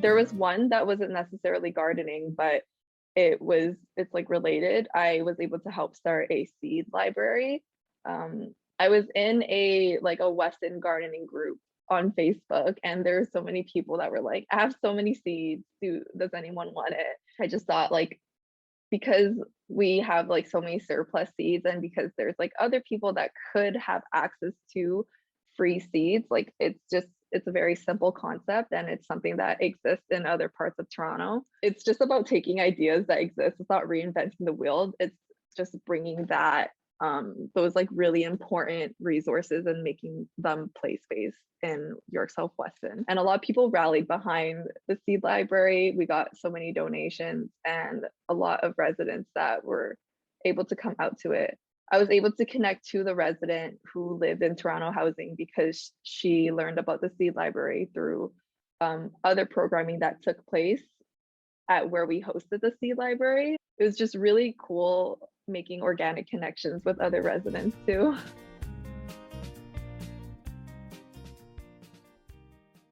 There was one that wasn't necessarily gardening, but it's like related. I was able to help start a seed library. I was in a Weston gardening group on Facebook, and there were so many people that were like, I have so many seeds. Does anyone want it? I just thought like because we have like so many surplus seeds and because there's like other people that could have access to free seeds, like it's a very simple concept and it's something that exists in other parts of Toronto. It's just about taking ideas that exist. It's not reinventing the wheel. It's just bringing that those like really important resources and making them place-based in York South-Weston. And a lot of people rallied behind the seed library. We got so many donations and a lot of residents that were able to come out to it. I was able to connect to the resident who lived in Toronto housing because she learned about the seed library through other programming that took place at where we hosted the seed library. It was just really cool making organic connections with other residents too.